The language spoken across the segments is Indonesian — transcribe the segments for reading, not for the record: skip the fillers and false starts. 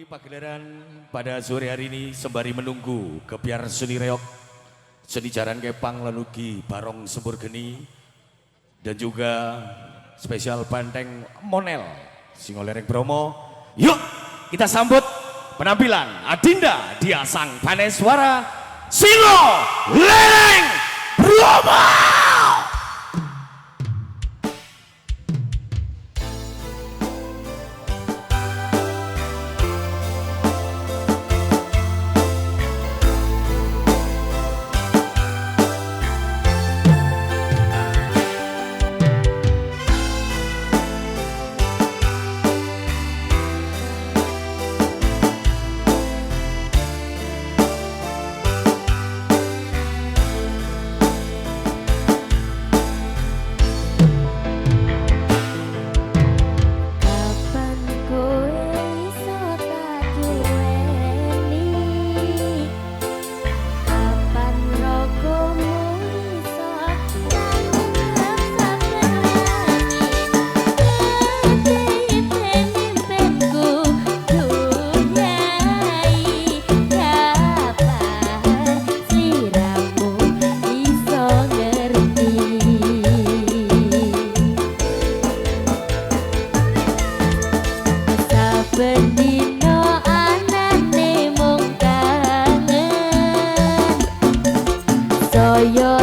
Pagelaran pada sore hari ini sembari menunggu kebiar seni reok, seni jaran kepang lenugi barong sembur geni dan juga spesial banteng Monel Singolereng Bromo. Yuk kita sambut penampilan Adinda Dia Sang Paneswara Singolereng Bromo. Saya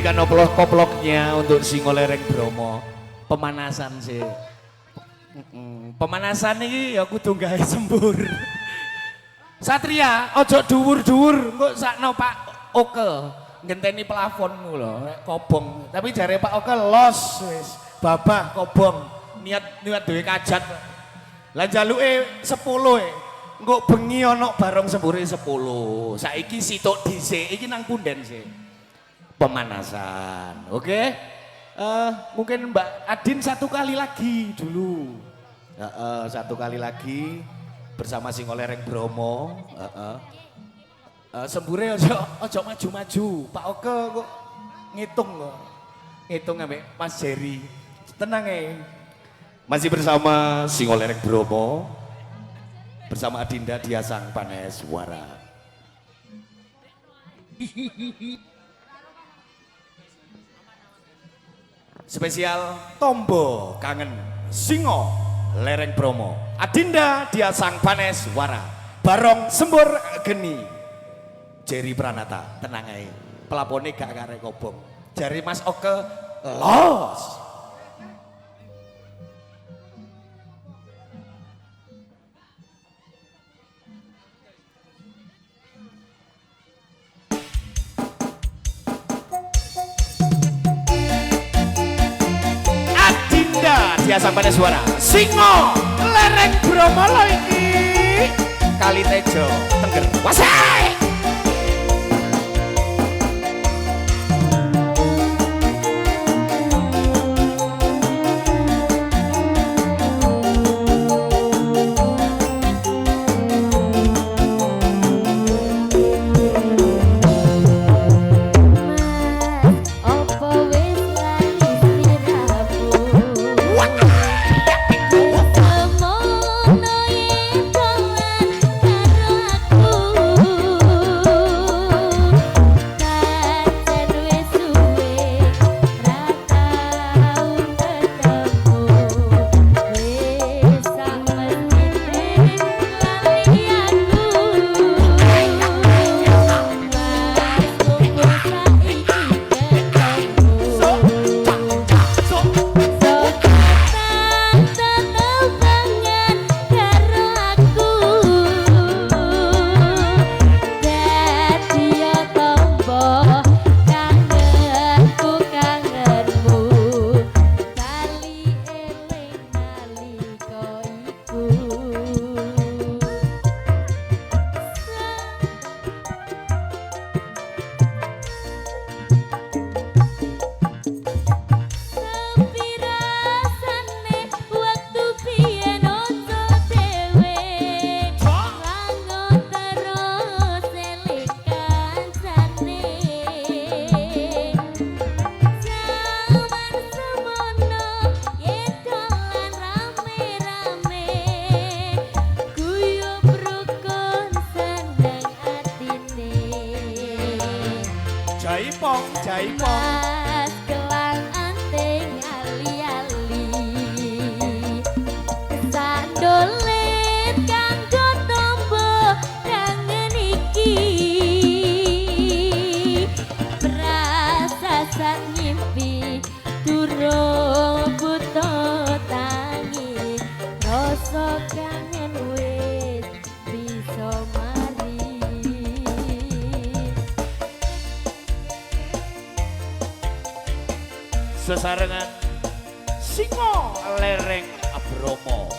berikan koploknya untuk Singo Lereng Bromo. Pemanasan sih. Pemanasan ini ya kudu gawe sembur. Satria, ojo dhuwur-dhuwur, engko sakno Pak Oke ngenteni plafonmu lho, kobong. Tapi jare Pak Oke los wis, babah kobong, niat duwe kajat. Lah jaluke 10 engko bengi ana barong sembure 10. Saiki situk dhisik, iki nang punden sih. Pemanasan, oke? Mungkin Mbak Adin satu kali lagi dulu. Satu kali lagi bersama Singo Lereng Bromo. Sembure ojo maju-maju. Pak Oke kok ngitung kok. Ngitung ambek Mas Jerry. Tenang ya. Masih bersama Singo Lereng Bromo. Bersama Adinda Diasang Paneswara. Spesial Tombo Kangen Singo Lereng Bromo. Adinda Diasang Paneswara. Barong Sembur Geni. Jerry Pranata, tenang aja. Pelapone gak karek kobong. Jari Mas Oke los. Adinda Diasang Paneswara. Singo Lereng Bromo lo iki. Kalitejo Tengger. Wasai. Mas kelang anting ali-ali sandolet kanggo tombo kangen iki prasasan ngimpi durung buta tangi rasa kangen wis bisa sesarengan Singo Lereng Bromo.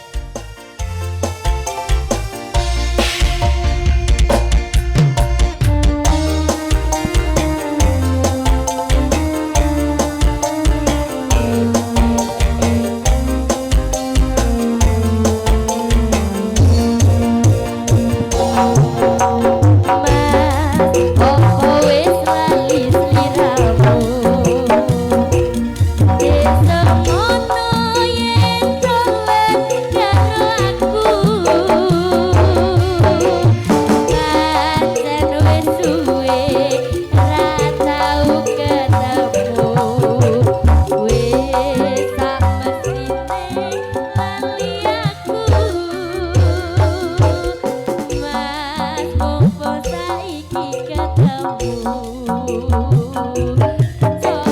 Ketemu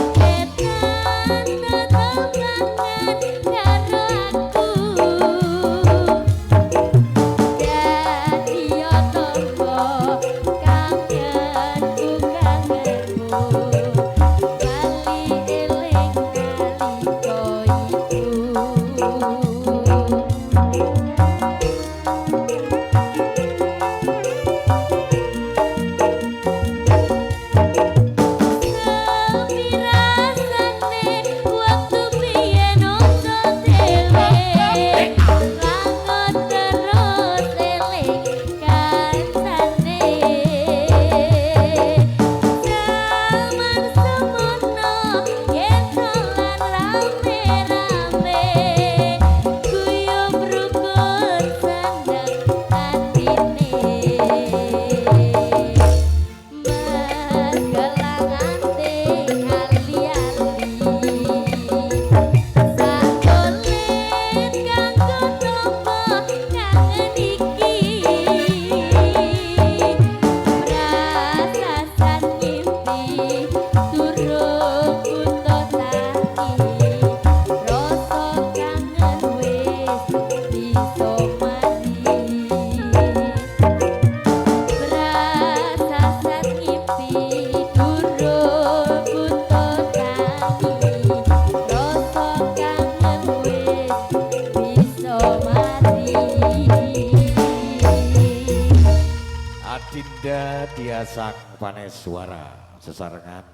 Panes Suara sesarengan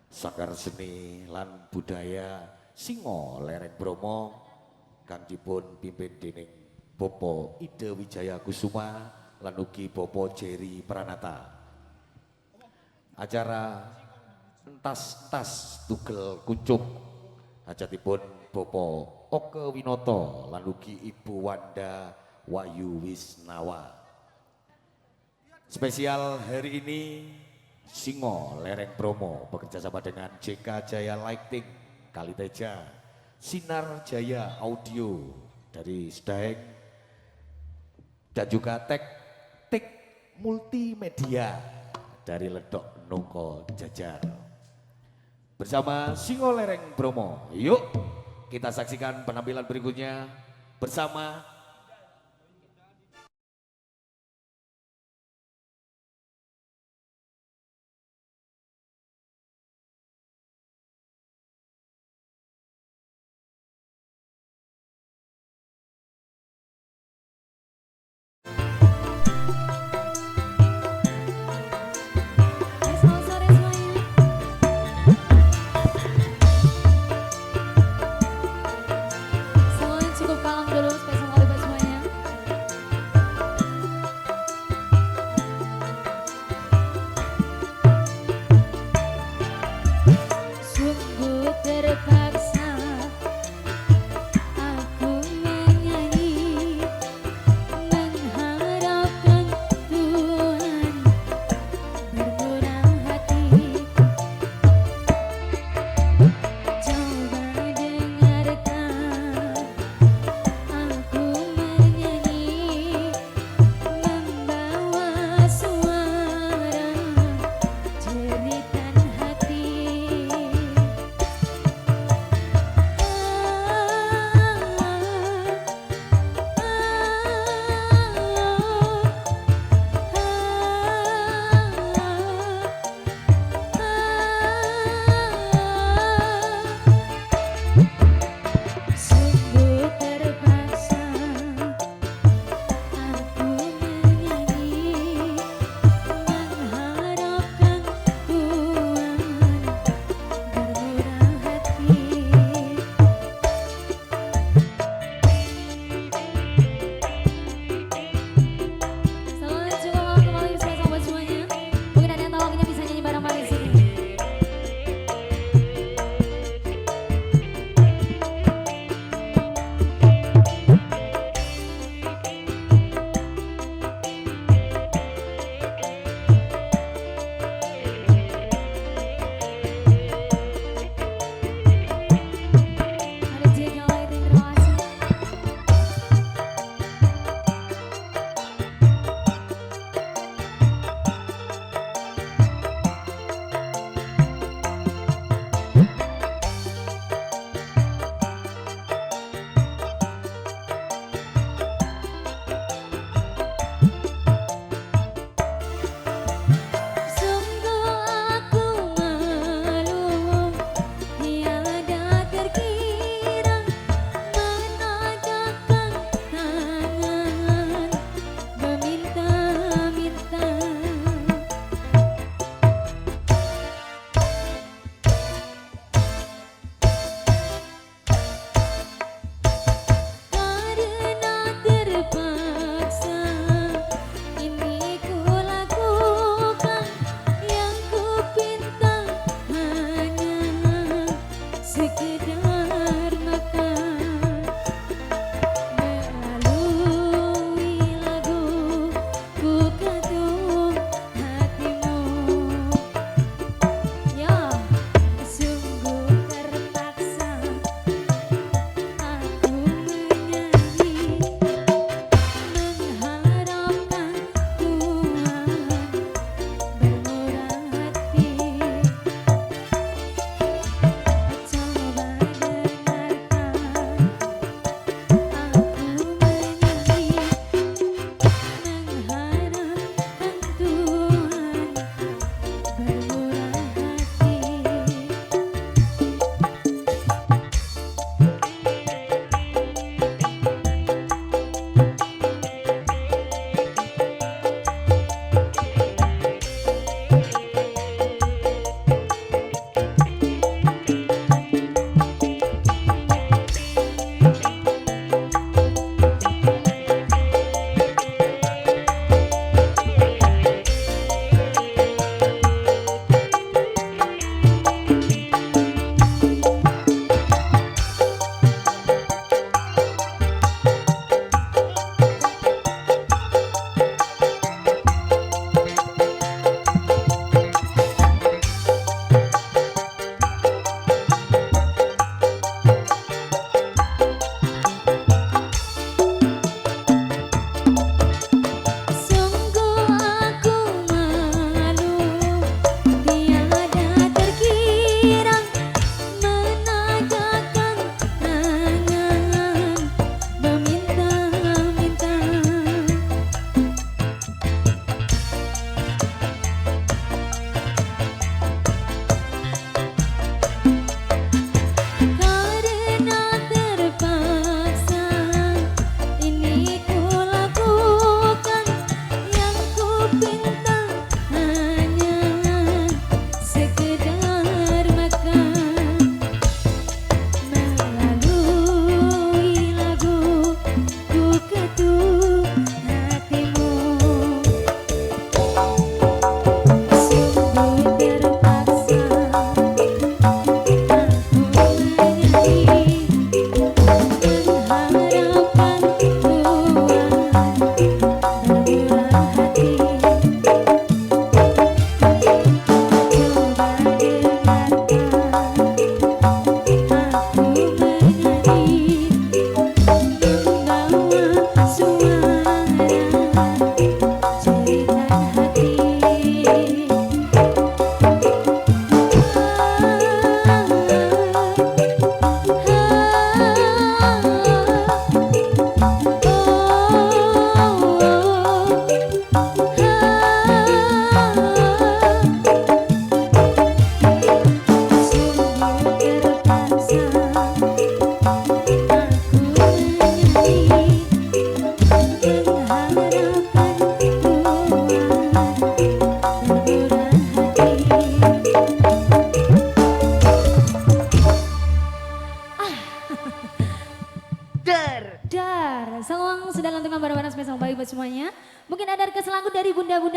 Sanggar Seni lan Budaya Singo Lereng Bromo kang dipun pimpin dening Bopo Ide Wijaya Kusuma lan ugi Bopo Jerry Pranata. Acara entas-entas tugel kuncup hajatipun Bopo Oke Winoto lan ugi Ibu Wanda Wayu Wisnawa. Spesial hari ini Singo Lereng Bromo bekerja sama dengan JK Jaya Lighting Kaliteja, Sinar Jaya Audio dari Sdaeng dan juga Teknik Multimedia dari Ledok Nongko Jajar. Bersama Singo Lereng Bromo, yuk kita saksikan penampilan berikutnya bersama Selamat sore semuanya. Semuanya cukup kalem dulu, spesial kali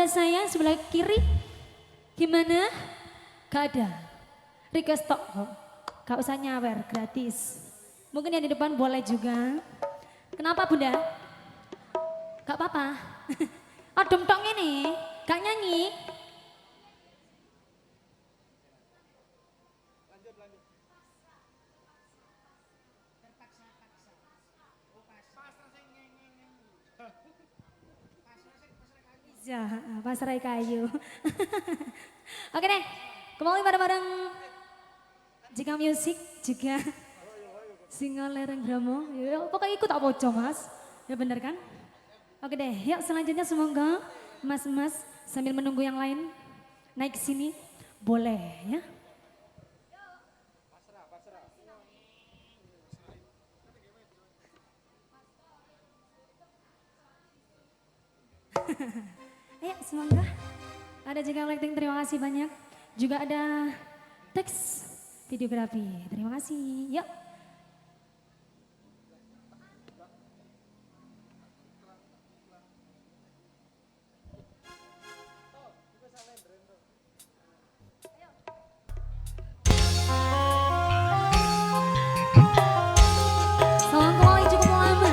sebelah saya, sebelah kiri. Gimana? Gak ada. Request tok kok. Gak usah nyawer, gratis. Mungkin yang di depan boleh juga. Kenapa Bunda? Gak apa-apa. Adem tok ini, gak nyanyi. Ya, pasrai kayu. Oke deh, kembali bareng-bareng Jika Music juga Singa Lereng Bromo. Ya, pokoknya ikut tak bocor mas, ya bener kan? Oke deh, yuk selanjutnya semoga mas-mas sambil menunggu yang lain naik ke sini, boleh ya? Ayo semoga ada juga lighting, terima kasih banyak. Juga ada teks videografi, terima kasih. Yuk. Salam kembali cukup lama.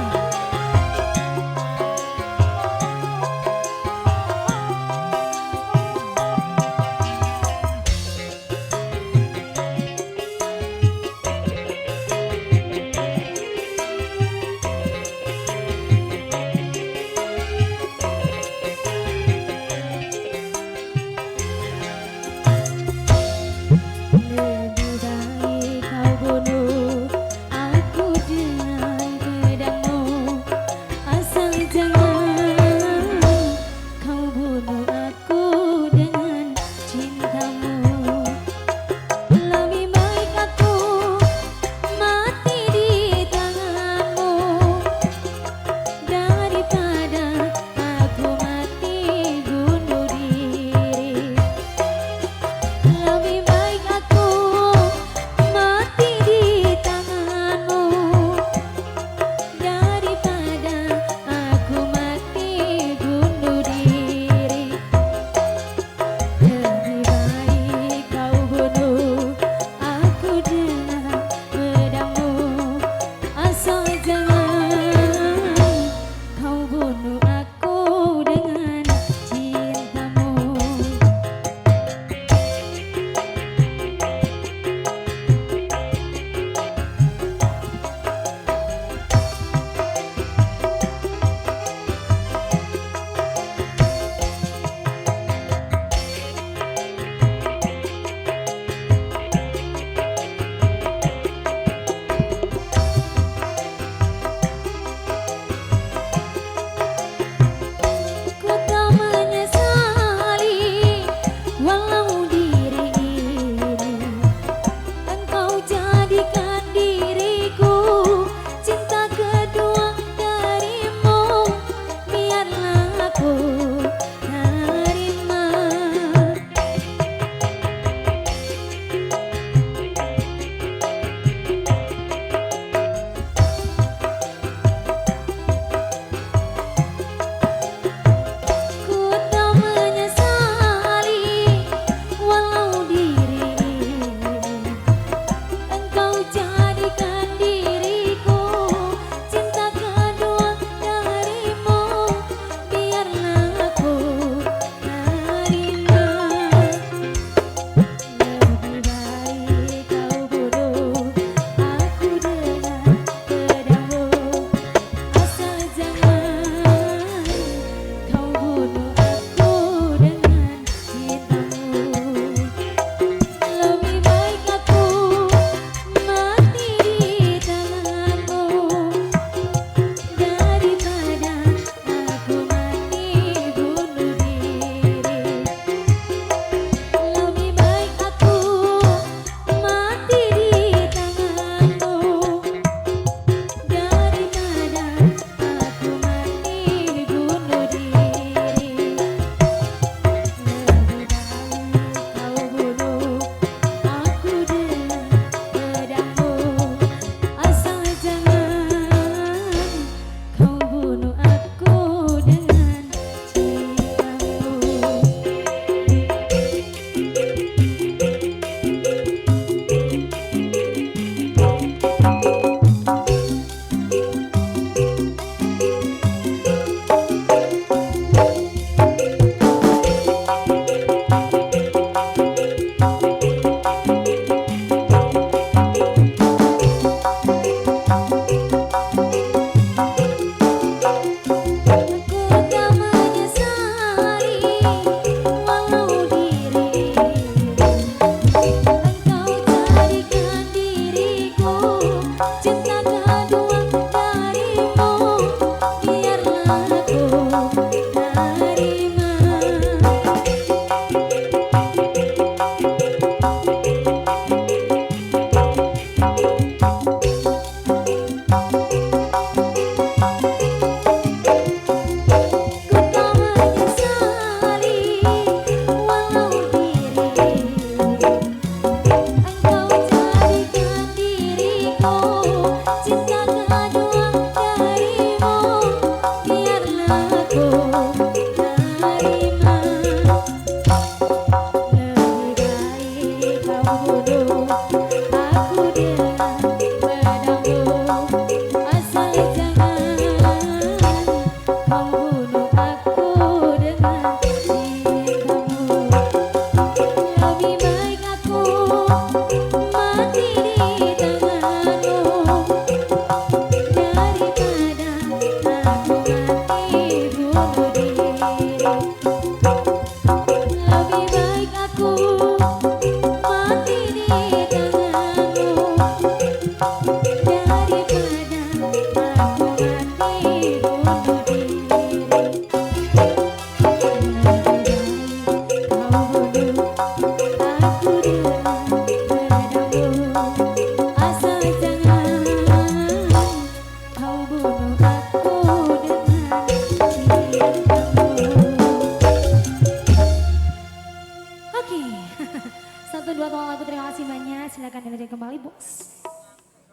Satu dua tolong lagu, terima kasih banyak. Silakan dengerin kembali, Bos.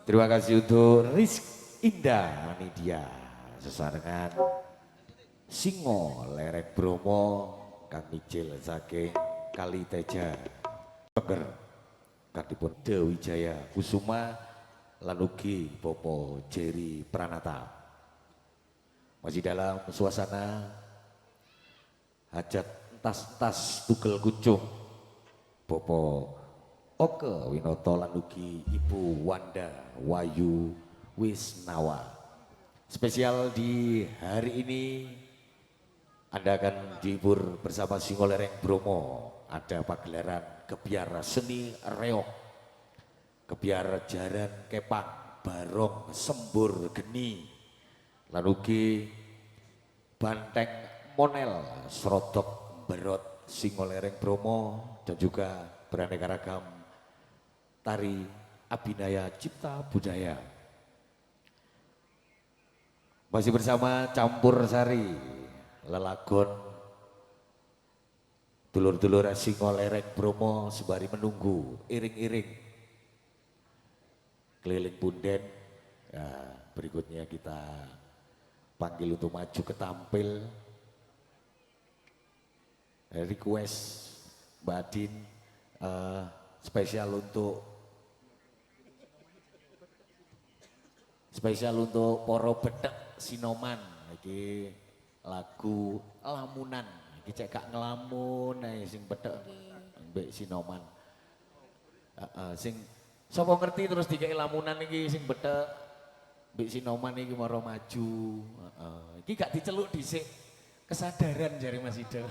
Terima kasih untuk Rizk Indah, ini dia sesarengan Singo Lereng Bromo, Kang Micil saking Kaliteja Peger, Kadipun Dewi Jaya Kusuma, Lanugi Popo Jerry Pranata. Masih dalam suasana hajat tas-tas tugel kucung Popo Oke Winoto Lanugi Ibu Wanda Wayu Wisnawa. Spesial di hari ini Anda akan dihibur bersama Singo Lereng Bromo. Ada pagelaran Kebiar Seni Reok, Kebiar Jaran Kepang, Barong Sembur Geni, Lanugi Banteng Monel, Srodok Berot Singo Lereng Bromo, dan juga beraneka ragam tari Abinaya Cipta Budaya. Masih bersama Campur Sari, Lelagon dulur-dulur Singo Lereng Bromo sembari menunggu iring-iring keliling punden. Ya, berikutnya kita panggil untuk maju ke tampil. Request Mbak Adin spesial untuk poro bedek Sinoman. Iki lagu lamunan. Iki cek gak ngelamun sing bedek mbek Sinoman. Sing sapa ngerti terus dikei lamunan iki sing bedek mbek Sinoman iki maro maju. Iki gak diceluk dhisik. Kesadaran jari Mas Ida.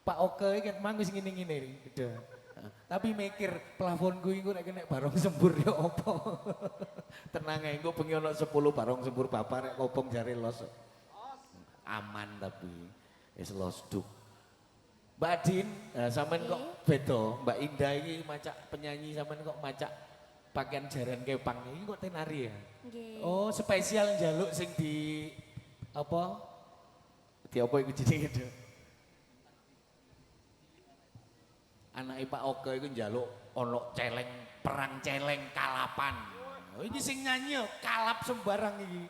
Pak Oke kan mang wis ngene-ngene gitu. Tapi mikir plafonku iku nek kena barong sembur ya apa. Tenang ae engko bengi ana 10 barong sembur bapak rek kobong jare los. Aman tapi wis los duk. Mbak Adin, sampean kok beda. Mbak Indah iki macak penyanyi, sampean kok macak pakaian jaran kepang iki kok tenari ya? Nggih. Oh, spesial njaluk sing di apa? Di apa iku jenenge itu? Anake Pak Oke iku njaluk ana celeng, perang celeng kalapan. Oh, iki sing nyanyi kalap sembarang iki.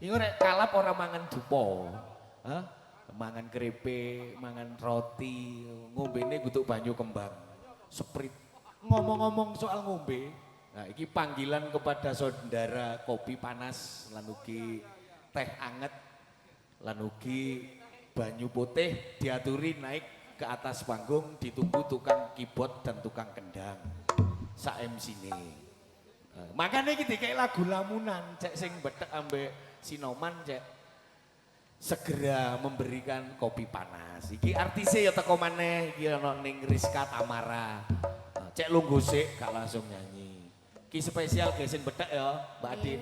Iku nek kalap ora mangan dupa. Hah? Mangan keripik, mangan roti, ngombene gutuk banyu kembang. Sprite. Ngomong-ngomong soal ngombe, nah iki panggilan kepada saudara kopi panas lan ugi teh anget lan ugi banyu putih diaturi naik ke atas panggung, ditunggu tukang keyboard dan tukang kendang sak MC-ne. Makanya iki kayak lagu lamunan cek sing betek ambek Sinoman cek segera memberikan kopi panas. Iki artisnya ya teko maneh iki ana ning Rizka Tamara. Cek lungguh sik gak langsung nyanyi. Iki spesial ge sing betek ya Mbak Adin.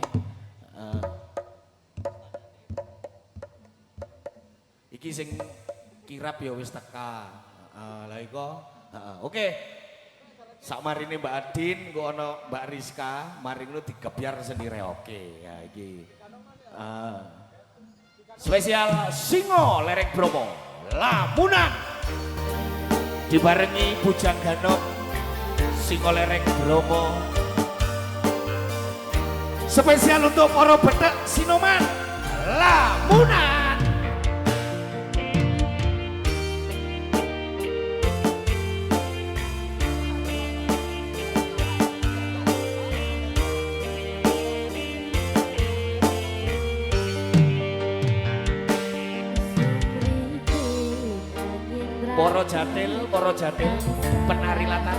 Iki sing kirap ya wis teka. Lah iko. Oke. Sakmarine Mbak Adin, engko ana Mbak Rizka, mari ngono digebyar sendiri. Oke, ya iki. Spesial Singo Lereng Bromo, Lamunan. Dibarengi Bujang Ganok Singo Lereng Bromo. Spesial untuk para bedek Sinoman, Lamunan. Poro Jatil, penari latar.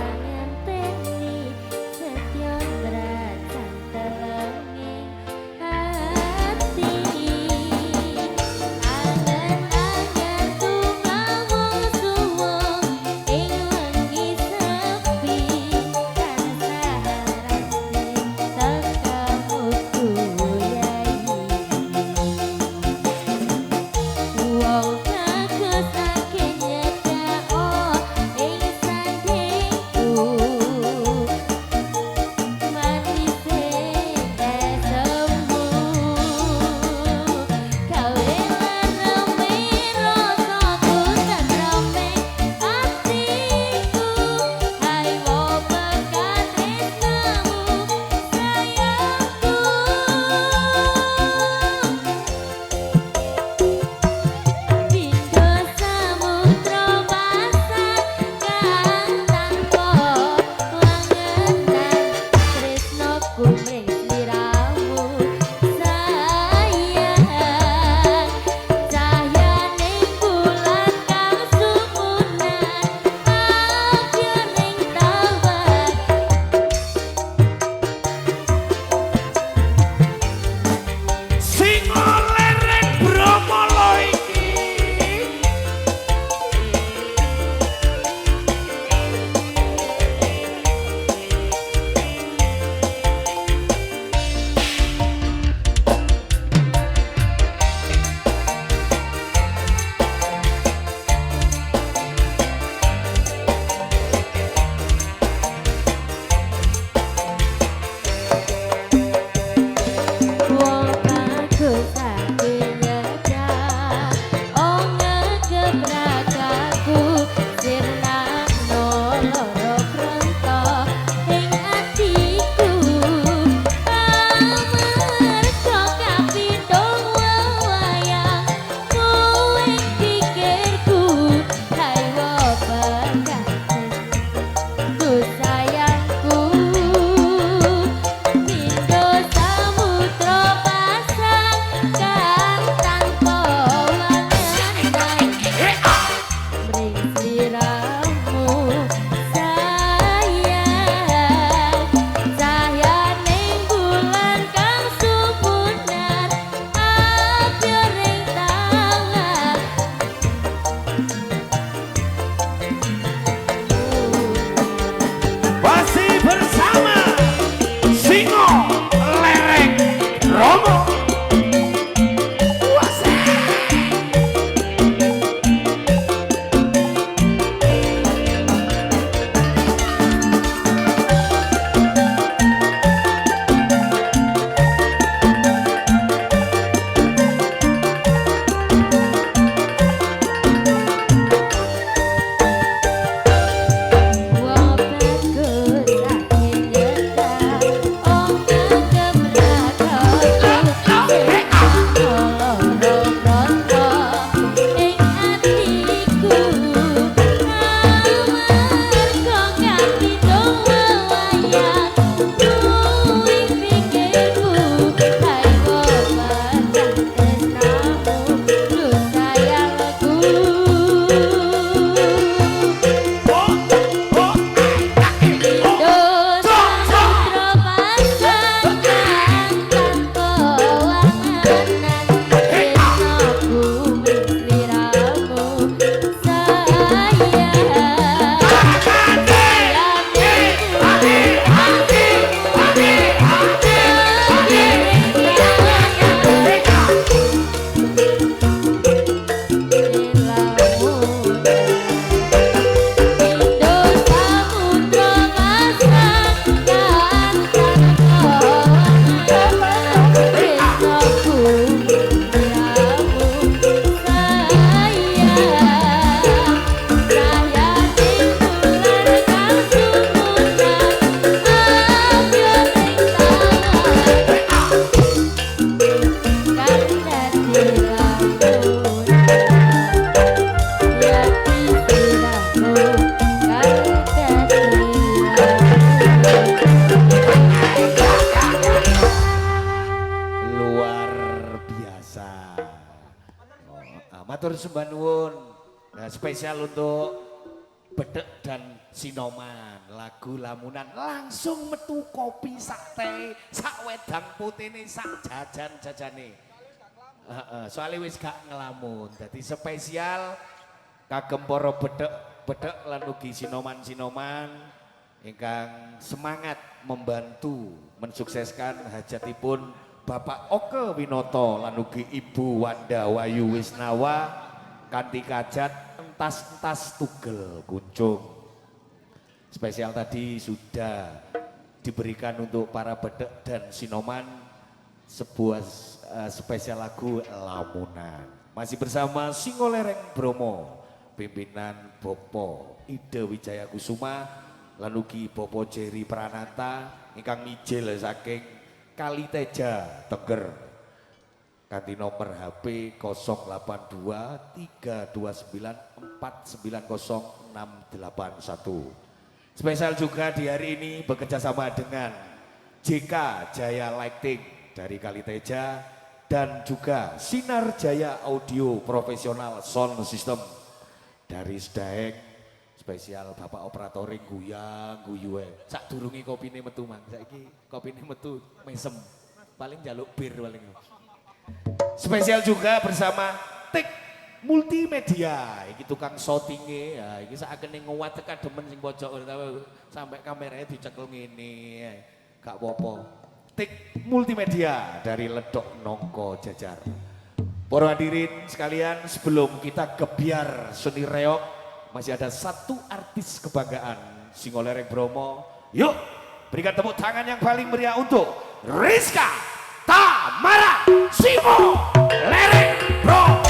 Matur sembah nuwun. Nah, spesial untuk Bedek dan Sinoman, lagu lamunan langsung metu kopi sak teh, sak wedang putih sak jajan-jajane. Soalnya wis gak ngelamun, jadi spesial kagem para bedek lan ugi Sinoman ingkang semangat membantu mensukseskan hajatipun Bapak Oke Winoto lan ugi Ibu Wanda Wayu Wisnawa kanthi kajat entas-entas tugel kunjung. Spesial tadi sudah diberikan untuk para bedek dan Sinoman sebuah spesial lagu lamunan. Masih bersama Singolereng Bromo, pimpinan Bopo Ide Wijaya Kusuma lan ugi Bopo Jerry Pranata ingkang mijil saking Kaliteja Teger kanthi nomor HP 082 329 490 681. Spesial juga di hari ini bekerja sama dengan JK Jaya Lighting dari Kaliteja dan juga Sinar Jaya Audio Profesional Sound System dari Sdaeng. Spesial Bapak Operatoring guyang guyue. Sak durungi kopine metu Mang. Saiki kopine metu mesem. Paling jaluk bir paling. Spesial juga bersama Tik Multimedia. Iki tukang shootinge ya, iki sakjane nguwat tekan demen sing pojok sampai kameranya dicekel ngene. Gak apa-apa. Tik Multimedia dari Ledok Nongko Jajar. Para hadirin sekalian, sebelum kita gebyar seni reog, masih ada satu artis kebanggaan Singolereng Bromo. Yuk berikan tepuk tangan yang paling meriah untuk Rizka Tamara Singolereng Bromo.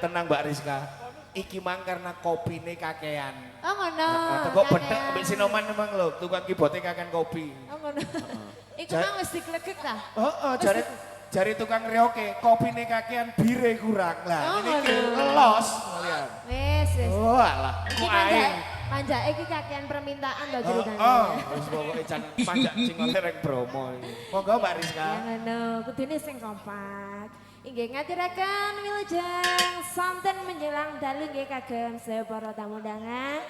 Tenang Mbak Rizka, iki mang karena kopine kakean. Oh ngono. Kok bedek ambek Sinoman memang lho, tukang kibote kakean kopi. Oh ngono. Iku mang wis diklegek ta? Heeh, jare tukang reoke, kopine kakean bire kurang. Lah Oh, ini iki ngono. los kalian. Wis. Oh alah, Iki kok ae. manjake iki kakean permintaan lho ceritane. Oh, wis pokoke jan panjak Singolereng Bromo iki. Monggo Mbak Rizka. Ya ngono, kudune sing kompak. Inggih ngaturaken wilujeng sonten menjelang dalu nggih kagem sedaya para tamu undangan.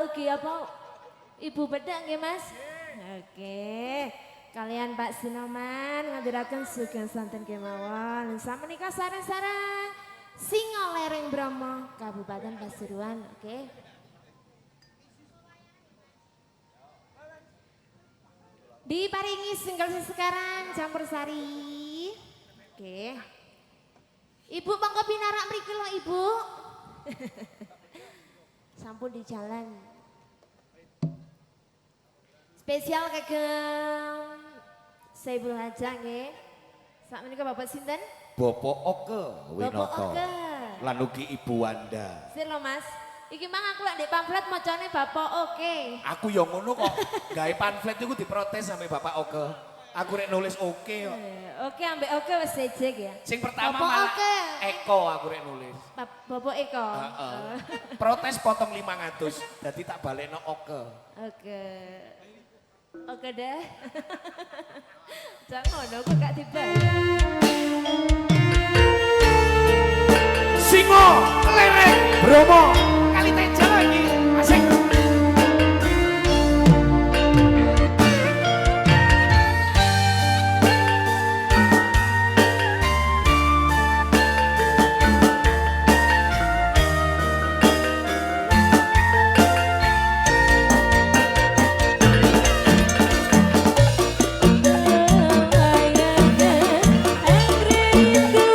Ugi apa Ibu bedek nggih Mas? Oke. Kalian Pak Sinoman ngaturaken sugeng sonten kemawon. Samenika sareng-sareng Singolereng Bromo Kabupaten Pasuruan. Oke. Diparingi single sekarang campur sari. Oke. Ibu monggo pinarak mriki lho Ibu. Sampun di jalan. Spesial kagem Saibul Haja nggih. Sakmenika Bapak sinten? Bapak Oke Winoto. Oke. Lan ugi Ibu Wanda. Sir lho Mas. Iki mang aku lek ndek pamflet macane Bapak Oke. Aku yang ngono kok, gawe pamflet itu diprotes sama Bapak Oke. Aku rek nulis oke kok. Oke ambek Oke wis sejek ya. Sing pertama Bapak malah Oke. Eko aku rek nulis. Bapak Eko. Heeh. Protes potong 500, jadi tak balekno Oke. Oke. Oke deh. Jangan ngono kok gak dibayar. Singolereng Bromo Kaliteja lagi. Asik. Anggrek itu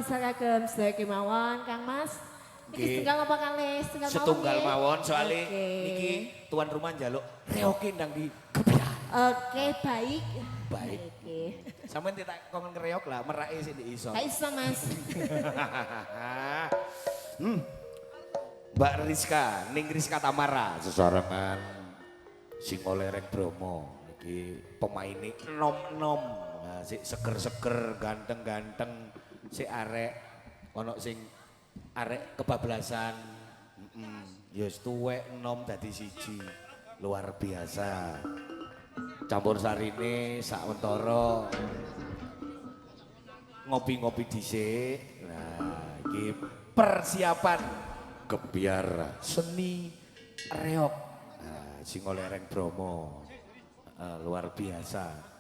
tansah kagem sedaya kemawon Kang Mas. Iki Nggih. setunggal apa kalih? Setunggal nggih? mawon soalnya Oke. niki tuan rumah njaluk reoke ndang di gebyar. Oke, baik. Baik. Oke. Sampeyan tidak kongen ngereok lah, merake sing di iso. Gak iso Mas. Mbak Rizka, Ning Rizka Tamara, sesorangan sing lereng Bromo. Iki pemaine enom-enom, nah, si seger-seger, ganteng-ganteng, si arek, ono sing arek kebablasan, ya tuwek enom dadi siji, luar biasa. Campur sarine sakwentara ngopi-ngopi dhisik. Nah, iki persiapan gebyar seni reok. Nah, sing lereng Bromo. Luar biasa.